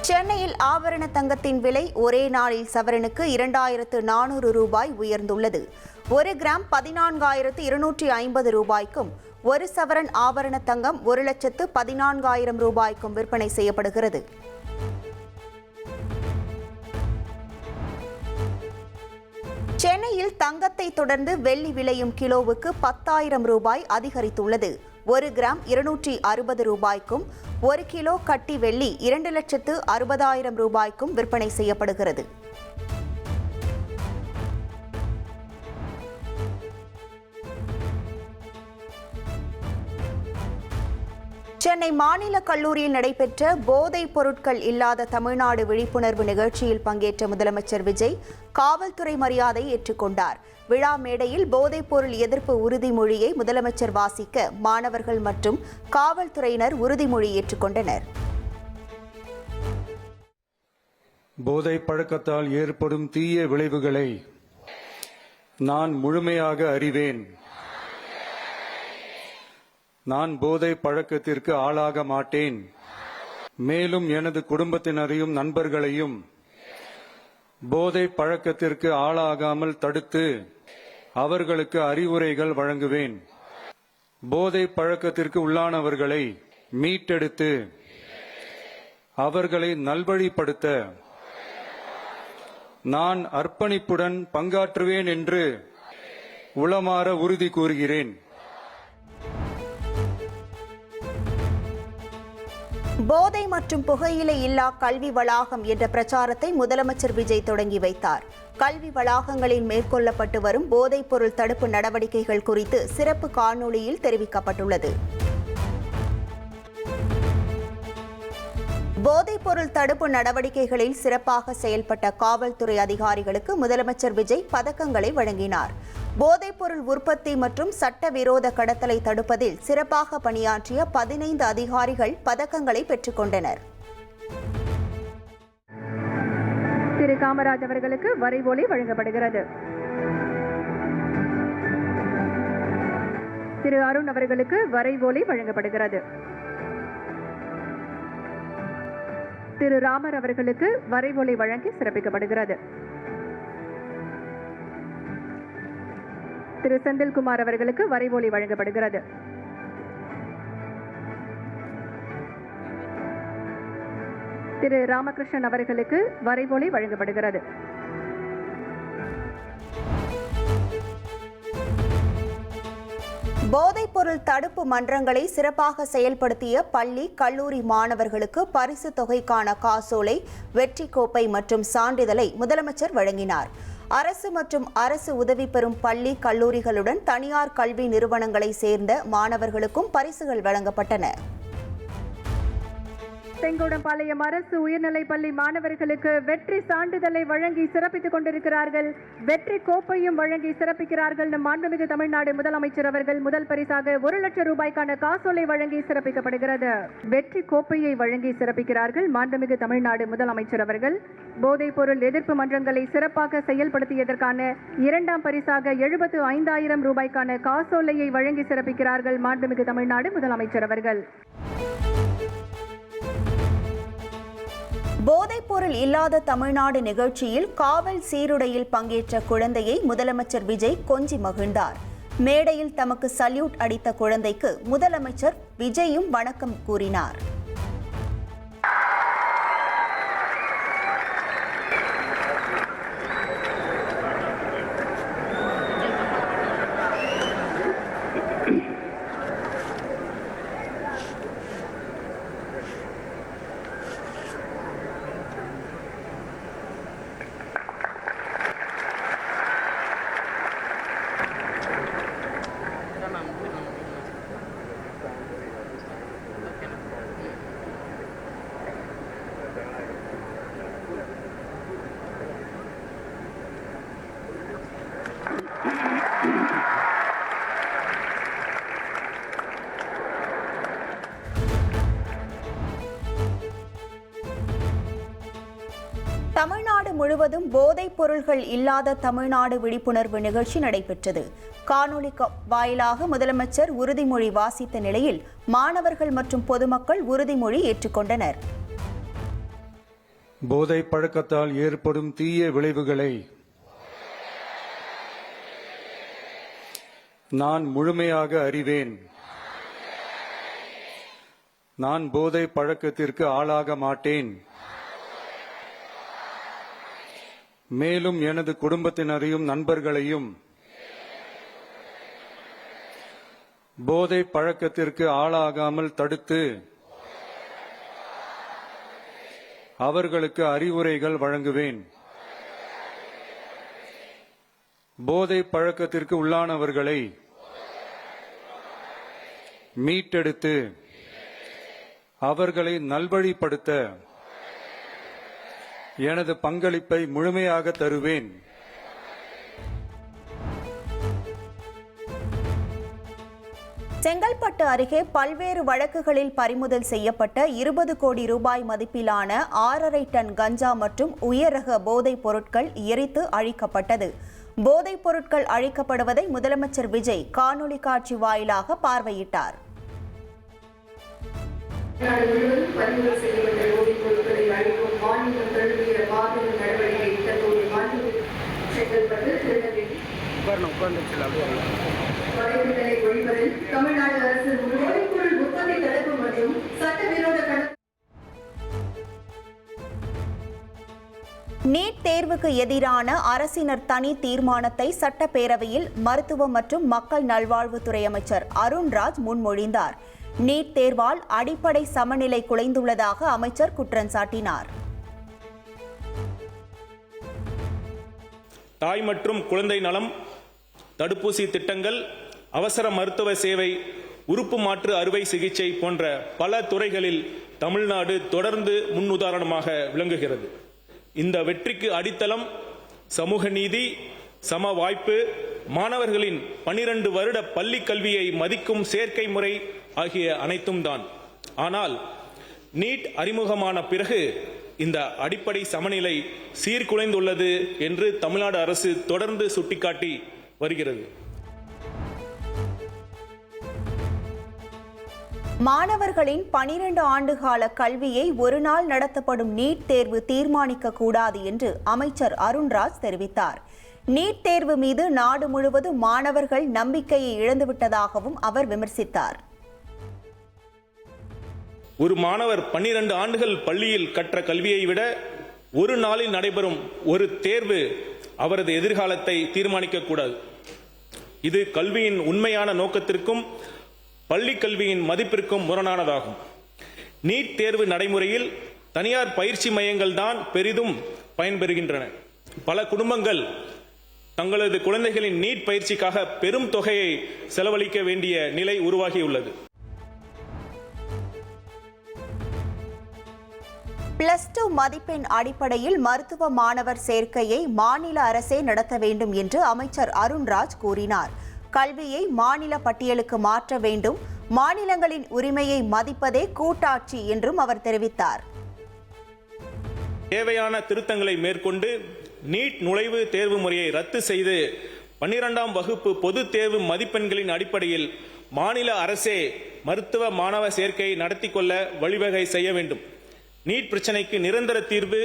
சென்னையில் ஆபரண தங்கத்தின் விலை ஒரே நாளில் சவரனுக்கு 2400 ரூபாய் உயர்ந்துள்ளது. 1 கிராம் 14,250 ரூபாய்க்கும், 1 சவரன் ஆபரண தங்கம் 1,14,000 ரூபாய்க்கும் விற்பனை செய்யப்படுகிறது. சென்னையில் தங்கத்தை தொடர்ந்து வெள்ளி விலையும் கிலோவுக்கு 10,000 ரூபாய் அதிகரித்துள்ளது. 1 கிராம் 260 ரூபாய்க்கும், 1 கிலோ கட்டி வெள்ளி 2,60,000 ரூபாய்க்கும் விற்பனை செய்யப்படுகிறது. சென்னை மாநில கல்லூரியில் நடைபெற்ற போதைப் பொருட்கள் இல்லாத தமிழ்நாடு விழிப்புணர்வு நிகழ்ச்சியில் பங்கேற்ற முதலமைச்சர் விஜய் காவல்துறை மரியாதை ஏற்றுக்கொண்டார். விழா மேடையில் போதைப்பொருள் எதிர்ப்பு உறுதிமொழியை முதலமைச்சர் வாசிக்க மாணவர்கள் மற்றும் காவல்துறையினர் உறுதிமொழி ஏற்றுக்கொண்டனர். போதை பழக்கத்தால் ஏற்படும் தீய விளைவுகளை நான் முழுமையாக அறிவேன். நான் போதை பழக்கத்திற்கு ஆளாக மாட்டேன். மேலும் எனது குடும்பத்தினரையும் நண்பர்களையும் போதை பழக்கத்திற்கு ஆளாகாமல் தடுத்து அவர்களுக்கு அறிவுரைகள் வழங்குவேன். போதை பழக்கத்திற்கு உள்ளானவர்களை மீட்டெடுத்து அவர்களை நல்வழிப்படுத்த நான் அர்ப்பணிப்புடன் பங்காற்றுவேன் என்று உளமாற உறுதி கூறுகிறேன். போதை மற்றும் புகையிலை இல்லா கல்வி வளாகம் என்ற பிரச்சாரத்தை முதலமைச்சர் விஜய் தொடங்கி வைத்தார். கல்வி வளாகங்களில் மேற்கொள்ளப்பட்டு வரும் போதைப் பொருள் தடுப்பு நடவடிக்கைகள் குறித்து சிறப்பு காணொளியில் தெரிவிக்கப்பட்டுள்ளது. போதைப் பொருள் தடுப்பு நடவடிக்கைகளில் சிறப்பாக செயல்பட்ட காவல்துறை அதிகாரிகளுக்கு முதலமைச்சர் விஜய் பதக்கங்களை வழங்கினார். போதைப்பொருள் உற்பத்தி மற்றும் சட்டவிரோத கடத்தலை தடுப்பதில் சிறப்பாக பணியாற்றிய 15 அதிகாரிகள் பதக்கங்களை பெற்றுக் கொண்டனர். திரு காமராஜ் அவர்களுக்கு வரைவோலை வழங்கப்படுகிறது. திரு அருண் அவர்களுக்கு வரைவோலை வழங்கப்படுகிறது. திரு ராமர் அவர்களுக்கு வரைவோலை வழங்கி சிறப்பிக்கப்படுகிறது. திரு செந்தில்குமார் அவர்களுக்கு வரைவோலை வழங்கப்படுகிறது. திரு ராமகிருஷ்ணன் அவர்களுக்கு வரைவோலை வழங்கப்படுகிறது. போதைப்பொருள் தடுப்பு மன்றங்களை சிறப்பாக செயல்படுத்திய பள்ளி, கல்லூரி மாணவர்களுக்கு பரிசு தொகைக்கான காசோலை, வெற்றி கோப்பை மற்றும் சான்றிதழை முதலமைச்சர் வழங்கினார். அரசு மற்றும் அரசு உதவி பெறும் பள்ளி, கல்லூரிகளுடன் தனியார் கல்வி நிறுவனங்களை சேர்ந்த மாணவர்களுக்கும் பரிசுகள் வழங்கப்பட்டன. செங்கோடம்பாளையம் அரசு உயர்நிலைப் பள்ளி மாணவர்களுக்கு வெற்றி சான்றிதழை வழங்கி சிறப்பித்துக் கொண்டிருக்கிறார்கள். வெற்றி கோப்பையும் வழங்கி சிறப்பிக்கிறார்கள். நம் மாண்புமிகு தமிழ்நாடு முதலமைச்சர் அவர்கள் முதல் பரிசாக 1 லட்சம் ரூபாய்க்கான காசோலை வழங்கி சிறப்பிக்கப்படுகிறது. வெற்றி கோப்பையை வழங்கி சிறப்பிக்கிறார்கள் மாண்புமிகு தமிழ்நாடு முதலமைச்சர் அவர்கள். போதைப் பொருள் எதிர்ப்பு மன்றங்களை சிறப்பாக செயல்படுத்தியதற்கான 2ஆம் பரிசாக 75,000 ரூபாய்க்கான காசோலையை வழங்கி சிறப்பிக்கிறார்கள் மாண்புமிகு தமிழ்நாடு முதலமைச்சர் அவர்கள். போதைப்பொருள் இல்லாத தமிழ்நாடு நிகழ்ச்சியில் காவல் சீருடையில் பங்கேற்ற குழந்தையை முதலமைச்சர் விஜய் கொஞ்சி மகிழ்ந்தார். மேடையில் தமக்கு சல்யூட் அடித்த குழந்தைக்கு முதலமைச்சர் விஜயும் வணக்கம் கூறினார். தமிழ்நாடு முழுவதும் போதைப் பொருள்கள் இல்லாத தமிழ்நாடு விழிப்புணர்வு நிகழ்ச்சி நடைபெற்றது. காணொலி வாயிலாக முதலமைச்சர் உறுதிமொழி வாசித்த நிலையில் மாணவர்கள் மற்றும் பொதுமக்கள் உறுதிமொழி ஏற்றுக்கொண்டனர். போதை பழக்கத்தால் ஏற்படும் தீய விளைவுகளை நான் முழுமையாக அறிவேன். நான் போதை பழக்கத்திற்கு ஆளாக மாட்டேன். மேலும் எனது குடும்பத்தினரையும் நண்பர்களையும் போதை பழக்கத்திற்கு ஆளாகாமல் தடுத்து அவர்களுக்கு அறிவுரைகள் வழங்குவேன். போதை பழக்கத்திற்கு உள்ளானவர்களை மீட்டெடுத்து அவர்களை நல்வழிப்படுத்த எனது பங்களிப்பை முழுமையாக தருவேன். செங்கல்பட்டு அருகே பல்வேறு வழக்குகளில் பறிமுதல் செய்யப்பட்ட 20 கோடி ரூபாய் மதிப்பிலான 6.5 டன் கஞ்சா மற்றும் உயர் ரக போதைப் பொருட்கள் எரித்து அழிக்கப்பட்டது. போதைப் பொருட்கள் அழிக்கப்படுவதை முதலமைச்சர் விஜய் காணொலி காட்சி வாயிலாக பார்வையிட்டார். பறிமுதல் செய்யப்பட்ட போதைப் பொருட்களை அழிக்கும் மாநிலம் தழுவிய பாதுகாப்பு நடவடிக்கை தற்போது மாநில செங்கல்பட்டு திருநெல்வேலி வரைவுகளை ஒழிப்பதில் தமிழ்நாடு அரசு போதைப்பொருள் உற்பத்தி தடுப்பு மற்றும் சட்டவிரோத நீட் தேர்வுக்கு எதிரான அரசினர் தனி தீர்மானத்தை சட்டப்பேரவையில் மருத்துவ மற்றும் மக்கள் நல்வாழ்வுத்துறை அமைச்சர் அருண்ராஜ் முன்மொழிந்தார். நீட் தேர்வால் அடிப்படை சமநிலை குலைந்துள்ளதாக அமைச்சர் குற்றம் சாட்டினார். தாய் மற்றும் குழந்தை நலம், தடுப்பூசி திட்டங்கள், அவசர மருத்துவ சேவை, உறுப்பு மாற்று அறுவை சிகிச்சை போன்ற பல துறைகளில் தமிழ்நாடு தொடர்ந்து முன்னுதாரணமாக விளங்குகிறது. இந்த வெற்றிக்கு அடித்தளம் சமூக நீதி, சம வாய்ப்பு, மாணவர்களின் 12 வருட பள்ளி கல்வியை மதிக்கும் சேர்க்கை முறை ஆகிய அனைத்தும் தான். ஆனால் நீட் அறிமுகமான பிறகு இந்த அடிப்படை சமநிலை சீர்குலைந்துள்ளது என்று தமிழ்நாடு அரசு தொடர்ந்து சுட்டிக்காட்டி வருகிறது. மாணவர்களின் 12 ஆண்டுகால கல்வியை ஒரு நாள் நடத்தப்படும் நீட் தேர்வு தீர்மானிக்க கூடாது என்று அமைச்சர் அருண்ராஜ் தெரிவித்தார். நீட் தேர்வு மீது நாடு முழுவதும் மாணவர்கள் நம்பிக்கையை இழந்துவிட்டதாகவும் அவர் விமர்சித்தார். ஒரு மாணவர் 12 ஆண்டுகள் பள்ளியில் கற்ற கல்வியை விட ஒரு நாளில் நடைபெறும் ஒரு தேர்வு அவரது எதிர்காலத்தை தீர்மானிக்க கூடாது. இது கல்வியின் உண்மையான நோக்கத்திற்கும் பள்ளி கல்வியின் மதிப்பிற்கும் முரணானதாகும். நீட் தேர்வு நடைமுறையில் தனியார் பயிற்சி மையங்கள் தான் பெரிதும் பயன்பெறுகின்றன. பல குடும்பங்கள் தங்களது குழந்தைகளின் நீட் பயிற்சிக்காக பெரும் தொகையை செலவழிக்க வேண்டிய நிலை உருவாகியுள்ளது. +2 மதிப்பெண் அடிப்படையில் மருத்துவ மாணவர் சேர்க்கையை மாநில அரசே நடத்த வேண்டும் என்று அமைச்சர் அருண்ராஜ் கூறினார். கல்வியை மாநில பட்டியலுக்கு மாற்ற வேண்டும், மாநிலங்களின் உரிமையை மதிப்பதே கூட்டாட்சி என்றும் அவர் தெரிவித்தார். தேவையான திருத்தங்களை மேற்கொண்டு நீட் நுழைவு தேர்வு முறையை ரத்து செய்து 12ஆம் வகுப்பு பொதுத் தேர்வு மதிப்பெண்களின் அடிப்படையில் மாநில அரசே மருத்துவ மாணவ சேர்க்கையை நடத்தி கொள்ள வழிவகை செய்ய வேண்டும். நீட் பிரச்சனைக்கு நிரந்தர தீர்வு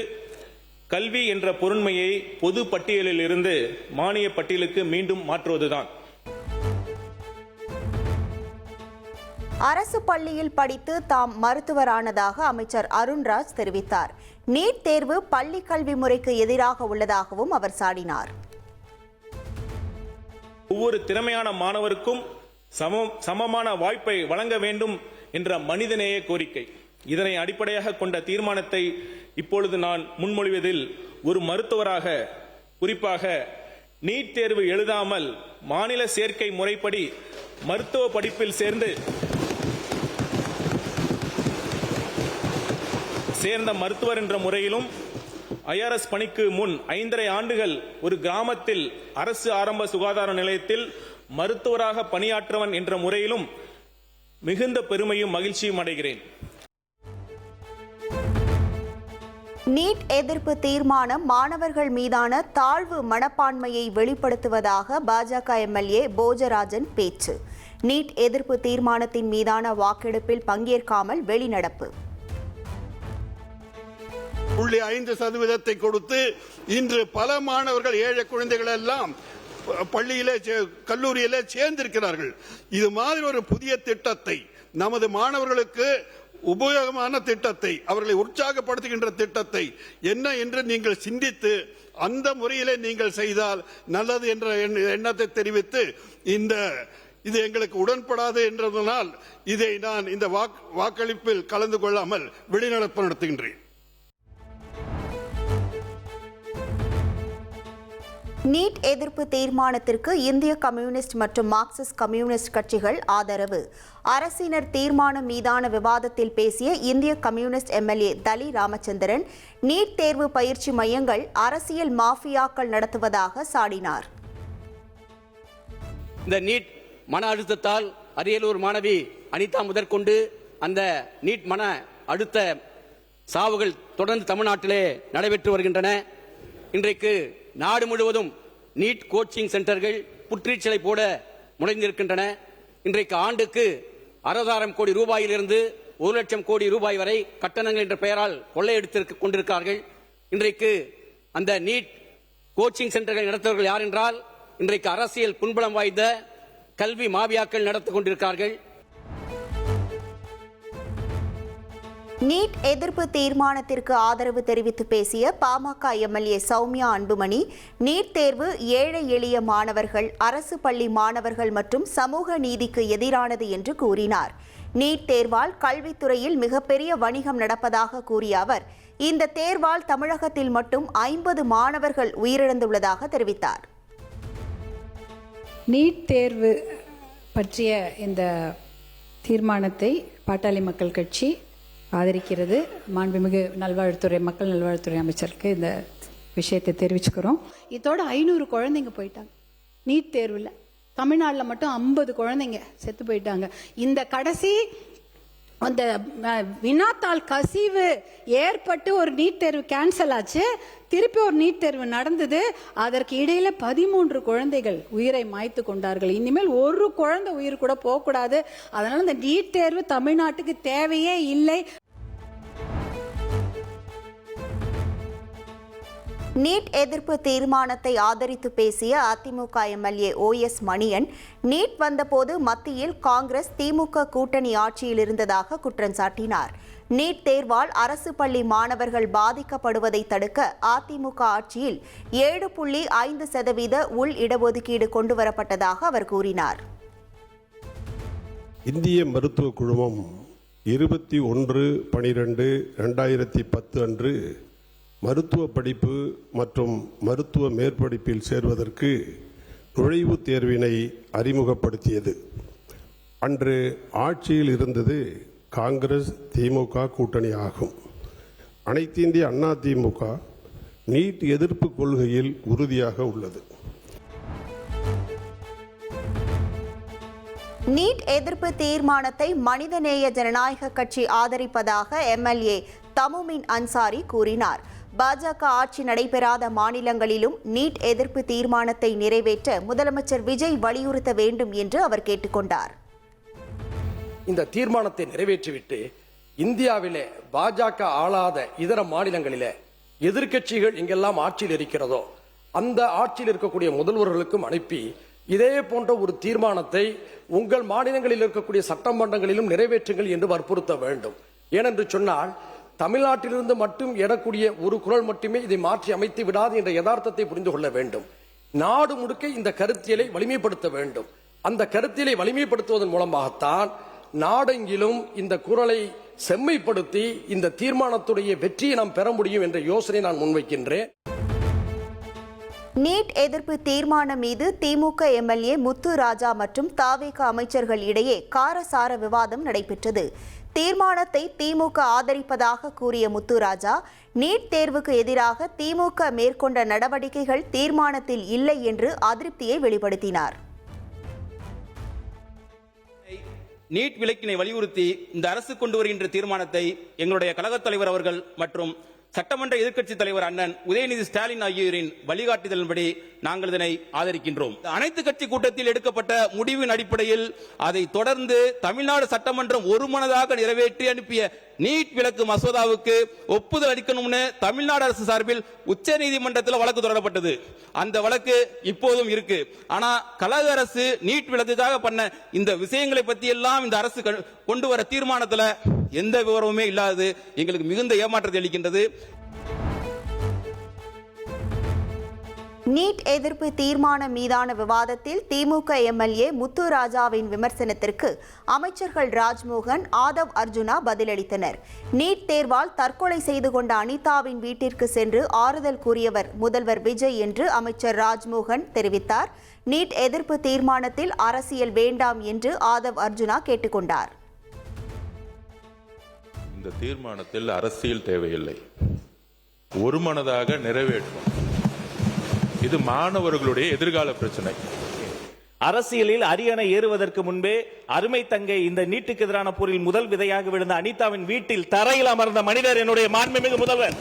கல்வி என்ற பொருண்மையை பொது பட்டியலில் இருந்து மானிய பட்டியலுக்கு மீண்டும் மாற்றுவதுதான். அரசு பள்ளியில் படித்து தாம் மருத்துவரானதாக அமைச்சர் அருண்ராஜ் தெரிவித்தார். நீட் தேர்வு பள்ளி கல்வி முறைக்கு எதிராக உள்ளதாகவும் அவர் சாடினார். ஒவ்வொரு திறமையான மாணவருக்கும் சமமான வாய்ப்பை வழங்க வேண்டும் என்ற மனிதநேய கோரிக்கை. இதனை அடிப்படையாக கொண்ட தீர்மானத்தை இப்பொழுது நான் முன்மொழிவதில் ஒரு மருத்துவராக குறிப்பாக நீட் தேர்வு எழுதாமல் மாநில சேர்க்கை முறைப்படி மருத்துவ படிப்பில் சேர்ந்த மருத்துவர் என்ற முறையிலும் IRS பணிக்கு முன் 5.5 ஆண்டுகள் ஒரு கிராமத்தில் அரசு ஆரம்ப சுகாதார நிலையத்தில் மருத்துவராக பணியாற்றவன் என்ற முறையிலும் மிகுந்த பெருமையும் மகிழ்ச்சியும் அடைகிறேன். நீட் எதிர்ப்பு தீர்மானம் மாணவர்கள் மீதான தாழ்வு மனப்பான்மையை வெளிப்படுத்துவதாக பாஜக MLA போஜராஜன் பேச்சு. நீட் எதிர்ப்பு தீர்மானத்தின் மீதான வாக்கெடுப்பில் பங்கேற்காமல் வெளிநடப்பு. 0.5% கொடுத்து இன்று பல மாணவர்கள், ஏழை குழந்தைகள் எல்லாம் பள்ளியிலே கல்லூரியிலே சேர்ந்திருக்கிறார்கள். இது மாதிரி ஒரு புதிய திட்டத்தை, நமது மாணவர்களுக்கு உபயோகமான திட்டத்தை, அவர்களை உற்சாகப்படுத்துகின்ற திட்டத்தை என்ன என்று நீங்கள் சிந்தித்து அந்த முறையிலே நீங்கள் செய்தால் நல்லது என்ற எண்ணத்தை தெரிவித்து, இது எங்களுக்கு உடன்படாது என்றதனால் இதை நான் இந்த வாக்களிப்பில் கலந்து கொள்ளாமல் வெளிநடப்பு நடத்துகின்றேன். நீட் எதிர்ப்பு தீர்மானத்திற்கு இந்திய கம்யூனிஸ்ட் மற்றும் மார்க்சிஸ்ட் கம்யூனிஸ்ட் கட்சிகள் ஆதரவு. அரசினர் தீர்மானம் மீதான விவாதத்தில் பேசிய இந்திய கம்யூனிஸ்ட் எம்எல்ஏ தலி ராமச்சந்திரன், நீட் தேர்வு பயிற்சி மையங்கள் அரசியல் மாஃபியாக்கள் நடத்துவதாக சாடினார். இந்த நீட் மன அழுத்தத்தால் அரியலூர் மாணவி அனிதா முதற்கொண்டு அந்த நீட் மன அழுத்த சாவுகள் தொடர்ந்து தமிழ்நாட்டிலே நடைபெற்று வருகின்றன. இன்றைக்கு நாடு முழுவதும் நீட் கோச்சிங் சென்டர்கள் புற்றீச்சலை போட முனைந்திருக்கின்றன. இன்றைக்கு ஆண்டுக்கு 60,000 கோடி ரூபாயிலிருந்து 1,00,000 கோடி ரூபாய் வரை கட்டணங்கள் என்ற பெயரால் கொள்ளையடித்து கொண்டிருக்கிறார்கள். இன்றைக்கு அந்த நீட் கோச்சிங் சென்டர்கள் நடத்துவர்கள் யார் என்றால், இன்றைக்கு அரசியல் புண்பலம் வாய்ந்த கல்வி மாபியாக்கள் நடத்தி கொண்டிருக்கிறார்கள். நீட் எதிர்ப்பு தீர்மானத்திற்கு ஆதரவு தெரிவித்து பேசிய பாமக எம்எல்ஏ சௌமியா அன்புமணி, நீட் தேர்வு ஏழை எளிய மாணவர்கள், அரசு பள்ளி மாணவர்கள் மற்றும் சமூக நீதிக்கு எதிரானது என்று கூறினார். நீட் தேர்வால் கல்வித்துறையில் மிகப்பெரிய வணிகம் நடப்பதாக கூறிய அவர், இந்த தேர்வால் தமிழகத்தில் மட்டும் 50 மாணவர்கள் உயிரிழந்துள்ளதாக தெரிவித்தார். நீட் தேர்வு பற்றிய இந்த தீர்மானத்தை பாட்டாளி மக்கள் கட்சி ஆதரிக்கிறது. மாண்புமிகு மக்கள் நல்வாழ்வுத்துறை அமைச்சருக்கு இந்த விஷயத்தை தெரிவிச்சுக்கிறோம். இதோட 500 குழந்தைங்க போயிட்டாங்க நீட் தேர்வில். தமிழ்நாட்டில் மட்டும் 50 குழந்தைங்க செத்து போயிட்டாங்க. இந்த கடைசி அந்த வினாத்தாள் கசிவு ஏற்பட்டு ஒரு நீட் தேர்வு கேன்சல் ஆச்சு. திருப்பி ஒரு நீட் தேர்வு நடந்தது. அதற்கு இடையில 13 குழந்தைகள் உயிரை மாய்த்து கொண்டார்கள். இனிமேல் ஒரு குழந்தை உயிர் கூட போகக்கூடாது. அதனால இந்த நீட் தேர்வு தமிழ்நாட்டுக்கு தேவையே இல்லை. நீட் எதிர்ப்பு தீர்மானத்தை ஆதரித்து பேசிய AIADMK MLA OS Maniyan, NEET வந்தபோது மத்தியில் காங்கிரஸ் திமுக கூட்டணி ஆட்சியில் இருந்ததாக குற்றம் சாட்டினார். நீட் தேர்வால் அரசு பள்ளி மாணவர்கள் பாதிக்கப்படுவதை தடுக்க அதிமுக ஆட்சியில் 7.5% உள் இடஒதுக்கீடு கொண்டுவரப்பட்டதாக அவர் கூறினார். இந்திய மருத்துவ குழுமம் 21/12/2010 அன்று மருத்துவ படிப்பு மற்றும் மருத்துவ மேற்படிப்பில் சேர்வதற்கு நுழைவுத் தேர்வினை அறிமுகப்படுத்தியது. அன்று ஆட்சியில் இருந்தது காங்கிரஸ் திமுக கூட்டணி ஆகும். அனைத்து இந்திய அண்ணா திமுக நீட் எதிர்ப்பு கொள்கையில் உறுதியாக உள்ளது. நீட் எதிர்ப்பு தீர்மானத்தை மனிதநேய ஜனநாயக கட்சி ஆதரிப்பதாக எம்எல்ஏ தமுமின் அன்சாரி கூறினார். பாஜக ஆட்சி நடைபெறாத மாநிலங்களிலும் நீட் எதிர்ப்பு தீர்மானத்தை நிறைவேற்ற முதலமைச்சர் விஜய் வலியுறுத்த வேண்டும் என்று அவர் கேட்டுக்கொண்டார். இந்த தீர்மானத்தை நிறைவேற்றிவிட்டு இந்தியாவிலே பாஜக ஆளாத இதர மாநிலங்களிலே எதிர்க்கட்சிகள் எங்கெல்லாம் ஆட்சியில் இருக்கிறதோ அந்த ஆட்சியில் இருக்கக்கூடிய முதல்வர்களுக்கும் அனுப்பி இதே போன்ற ஒரு தீர்மானத்தை உங்கள் மாநிலங்களில் இருக்கக்கூடிய சட்டமன்றங்களிலும் நிறைவேற்றுங்கள் என்று வற்புறுத்த வேண்டும். ஏனென்று சொன்னால், தமிழ்நாட்டிலிருந்து மட்டும் எழக்கூடிய ஒரு குரல் மட்டுமே இதை மாற்றி அமைத்து விடாது என்ற யதார்த்தத்தை புரிந்து கொள்ள வேண்டும். நாடு முழுக்க இந்த கருத்தியலை வலிமைப்படுத்த வேண்டும். அந்த கருத்தியலை வலிமைப்படுத்துவதன் மூலமாகத்தான் நாடெங்கிலும் இந்த குரலை செம்மைப்படுத்தி இந்த தீர்மானத்துடைய வெற்றியை நாம் பெற முடியும் என்ற யோசனை நான் முன்வைக்கின்றேன். நீட் எதிர்ப்பு தீர்மானம் மீது திமுக எம்எல்ஏ முத்து ராஜா மற்றும் தாவேக அமைச்சர்கள் இடையே காரசார விவாதம் நடைபெற்றது. தீர்மானத்தை திமுக ஆதரிப்பதாக கூறிய முத்துராஜா, நீட் தேர்வுக்கு எதிராக திமுக மேற்கொண்ட நடவடிக்கைகள் தீர்மானத்தில் இல்லை என்று அதிருப்தியை வெளிப்படுத்தினார். நீட் விலக்கினை வலியுறுத்தி இந்த அரசு கொண்டு வருகின்ற தீர்மானத்தை எங்களுடைய கழகத் தலைவர் அவர்கள் மற்றும் சட்டமன்ற எதிர்க்கட்சித் தலைவர் அண்ணன் உதயநிதி ஸ்டாலின் ஆகியோரின் வழிகாட்டுதலின்படி நாங்கள் இதனை ஆதரிக்கின்றோம். அனைத்து கட்சி கூட்டத்தில் எடுக்கப்பட்ட முடிவின் அடிப்படையில் அதை தொடர்ந்து தமிழ்நாடு சட்டமன்றம் ஒருமனதாக நிறைவேற்றி அனுப்பிய நீட் விலக்கு மசோதாவுக்கு ஒப்புதல் அளிக்கணும்னு தமிழ்நாடு அரசு சார்பில் உச்ச நீதிமன்றத்தில் வழக்கு தொடரப்பட்டது. அந்த வழக்கு இப்போதும் இருக்கு. ஆனா கழக அரசு நீட் விலக்குக்காக பண்ண இந்த விஷயங்களை பத்தி எல்லாம் இந்த அரசு கொண்டு வர தீர்மானத்தில் எந்த விவரமுமே இல்லாதது எங்களுக்கு மிகுந்த ஏமாற்றத்தை அளிக்கின்றது. நீட் எதிர்ப்பு தீர்மானம் மீதான விவாதத்தில் திமுக எம்எல்ஏ முத்துராஜாவின் விமர்சனத்திற்கு அமைச்சர்கள் ராஜ்மோகன், ஆதவ் அர்ஜுனா பதிலளித்தனர். நீட் தேர்வால் தற்கொலை செய்து கொண்ட அனிதாவின் வீட்டிற்கு சென்று ஆறுதல் கூறியவர் முதல்வர் விஜய் என்று அமைச்சர் ராஜ்மோகன் தெரிவித்தார். நீட் எதிர்ப்பு தீர்மானத்தில் அரசியல் வேண்டாம் என்று ஆதவ் அர்ஜுனா கேட்டுக்கொண்டார். இந்த தீர்மானத்தில் அரசியல் தேவையில்லை, ஒருமனதாக நிறைவேற்றும். இது மாணவர்களுடைய எதிர்கால பிரச்சனை. அரசியலில் அரியணை ஏறுவதற்கு முன்பே அருமை தங்கை இந்த நீட்டுக்கு எதிரான போரில் முதல் விதையாக விழுந்த அனிதாவின் வீட்டில் தரையில் அமர்ந்த மனிதர் என்னுடைய மாண்புமிகு முதல்வர்.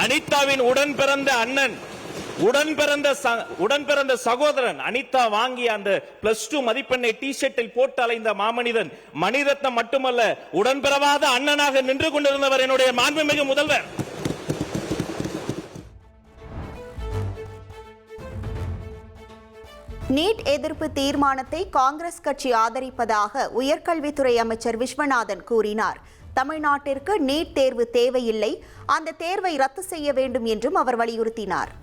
அனிதாவின் உடன் பிறந்த அண்ணன், உடன் பிறந்த சகோதரன், அனிதா வாங்கிய அந்த +2 மதிப்பெண்ணை டி-ஷர்ட்டில் போட்டு அலைந்த மாமனிதன், மணிரத்னம் மட்டுமல்ல உடன்பிறவாத அண்ணனாக நின்று கொண்டிருந்தவர் என்னுடைய மாண்புமிகு முதல்வர். நீட் எதிர்ப்பு தீர்மானத்தை காங்கிரஸ் கட்சி ஆதரிப்பதாக உயர்கல்வித்துறை அமைச்சர் விஸ்வநாதன் கூறினார். தமிழ்நாட்டிற்கு நீட் தேர்வு தேவையில்லை, அந்த தேர்வை ரத்து செய்ய வேண்டும் என்றும் அவர் வலியுறுத்தினார்.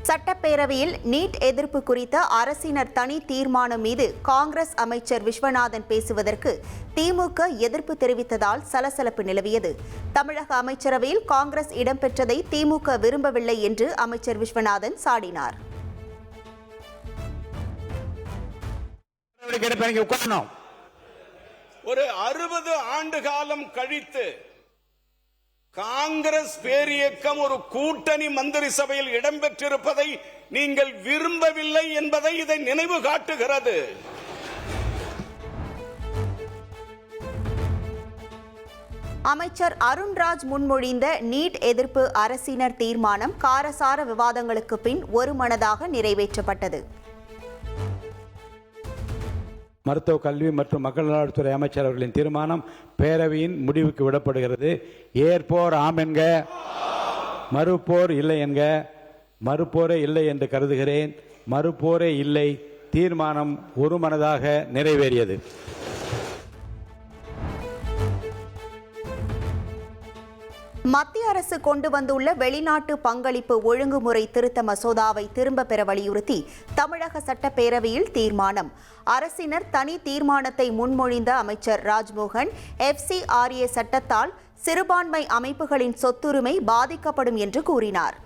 சட்டப்பேரவையில் நீட் எதிர்ப்பு குறித்த அரசினர் தனி தீர்மானம் மீது காங்கிரஸ் அமைச்சர் விஸ்வநாதன் பேசுவதற்கு திமுக எதிர்ப்பு தெரிவித்ததால் சலசலப்பு நிலவியது. தமிழக அமைச்சரவையில் காங்கிரஸ் இடம்பெற்றதை திமுக விரும்பவில்லை என்று அமைச்சர் விஸ்வநாதன் சாடினார். ஒரு 60 ஆண்டு காலம் கழித்து காங்கிரஸ் பேரியக்கம் ஒரு கூட்டணி மந்திரி சபையில் இடம்பெற்றிருப்பதை நீங்கள் விரும்பவில்லை என்பதை இதை நினைவு காட்டுகிறது. அமைச்சர் அருண்ராஜ் முன்மொழிந்த நீட் எதிர்ப்பு அரசினர் தீர்மானம் காரசார விவாதங்களுக்கு பின் ஒருமனதாக நிறைவேற்றப்பட்டது. மருத்துவ கல்வி மற்றும் மக்கள் நல்வாழ்வுத்துறை அமைச்சர் அவர்களின் தீர்மானம் பேரவையின் முடிவுக்கு விடப்படுகிறது. ஏற்போர் ஆம் என்க, மறுப்போர் இல்லை என்க. மறுப்போரே இல்லை என்று கருதுகிறேன். மறுப்போரே இல்லை. தீர்மானம் ஒருமனதாக நிறைவேறியது. மத்திய அரசு கொண்டு வந்துள்ள வெளிநாட்டு பங்களிப்பு ஒழுங்குமுறை திருத்த மசோதாவை திரும்ப பெற வலியுறுத்தி தமிழக சட்டப்பேரவையில் தீர்மானம். அரசினர் தனி தீர்மானத்தை முன்மொழிந்த அமைச்சர் ராஜ்மோகன், FCRA சட்டத்தால் சிறுபான்மை அமைப்புகளின் சொத்துரிமை பாதிக்கப்படும் என்று கூறினார்.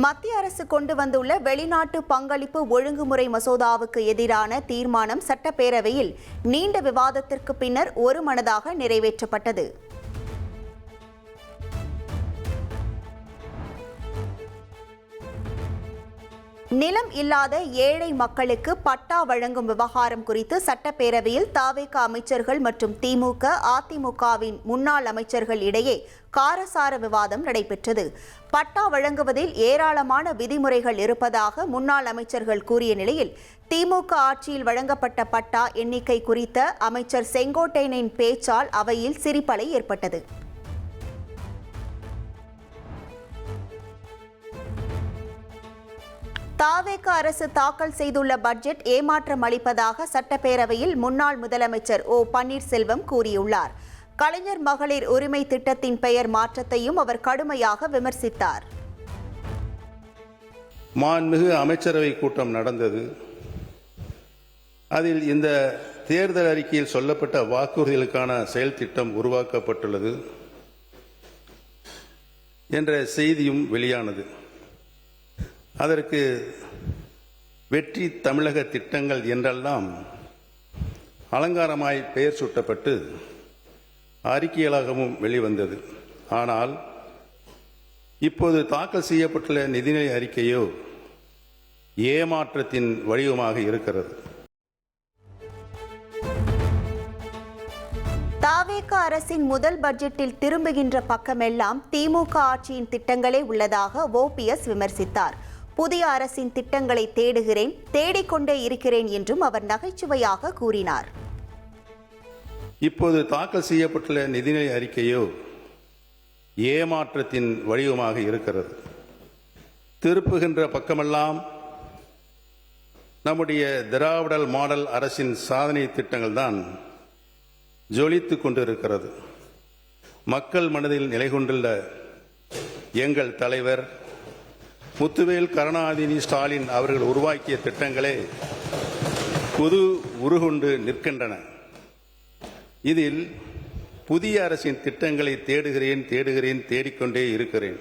மத்திய அரசு கொண்டு வந்துள்ள வெளிநாட்டு பங்களிப்பு ஒழுங்குமுறை மசோதாவுக்கு எதிரான தீர்மானம் சட்டப்பேரவையில் நீண்ட விவாதத்திற்கு பின்னர் ஒருமனதாக நிறைவேற்றப்பட்டது. நிலம் இல்லாத ஏழை மக்களுக்கு பட்டா வழங்கும் விவகாரம் குறித்து சட்டப்பேரவையில் தவேக அமைச்சர்கள் மற்றும் திமுக, அதிமுகவின் முன்னாள் அமைச்சர்கள் இடையே காரசார விவாதம் நடைபெற்றது. பட்டா வழங்குவதில் ஏராளமான விதிமுறைகள் இருப்பதாக முன்னாள் அமைச்சர்கள் கூறிய நிலையில் திமுக ஆட்சியில் வழங்கப்பட்ட பட்டா எண்ணிக்கை குறித்த அமைச்சர் செங்கோட்டையனின் பேச்சால் அவையில் சிரிப்பலை ஏற்பட்டது. தவேக அரசு தாக்கல் செய்துள்ள பட்ஜெட் ஏமாற்றம் அளிப்பதாக சட்டப்பேரவையில் முன்னாள் முதலமைச்சர் O. பன்னீர்செல்வம் கூறியுள்ளார். கலைஞர் மகளிர் உரிமை திட்டத்தின் பெயர் மாற்றத்தையும் அவர் கடுமையாக விமர்சித்தார். மாண்புமிகு அமைச்சரவை கூட்டம் நடந்தது. அதில் இந்த தேர்தல் அறிக்கையில் சொல்லப்பட்ட வாக்குறுதிகளுக்கான செயல் திட்டம் உருவாக்கப்பட்டுள்ளது என்ற செய்தியும் வெளியானது. அதற்கு வெற்றி தமிழக திட்டங்கள் என்றெல்லாம் அலங்காரமாய் பெயர் சூட்டப்பட்டு அறிக்கைகளாகவும் வெளிவந்தது. ஆனால் இப்போது தாக்கல் செய்யப்பட்டுள்ள நிதிநிலை அறிக்கையோ ஏமாற்றத்தின் வடிவமாக இருக்கிறது. தாவேக அரசின் முதல் பட்ஜெட்டில் திரும்புகின்ற பக்கமெல்லாம் திமுக ஆட்சியின் திட்டங்களே உள்ளதாக ஓபிஎஸ் விமர்சித்தார். புதிய அரசின் திட்டங்களை தேடுகிறேன், தேடிக்கொண்டே இருக்கிறேன் என்றும் அவர் நகைச்சுவையாக கூறினார். இப்போது தாக்கல் செய்யப்பட்டுள்ள நிதிநிலை அறிக்கையோ ஏமாற்றத்தின் வடிவமாக இருக்கிறது. திருப்புகின்ற பக்கமெல்லாம் நம்முடைய திராவிடல் மாடல் அரசின் சாதனை திட்டங்கள் தான் ஜொலித்துக் கொண்டிருக்கிறது. மக்கள் மனதில் நிலை கொண்டுள்ள எங்கள் தலைவர் முத்துவேல் கருணாநிதி ஸ்டாலின் அவர்கள் உருவாக்கிய திட்டங்களே புது உருகொண்டு நிற்கின்றன. இதில் புதிய அரசின் திட்டங்களை தேடுகிறேன், தேடிக்கொண்டே இருக்கிறேன்.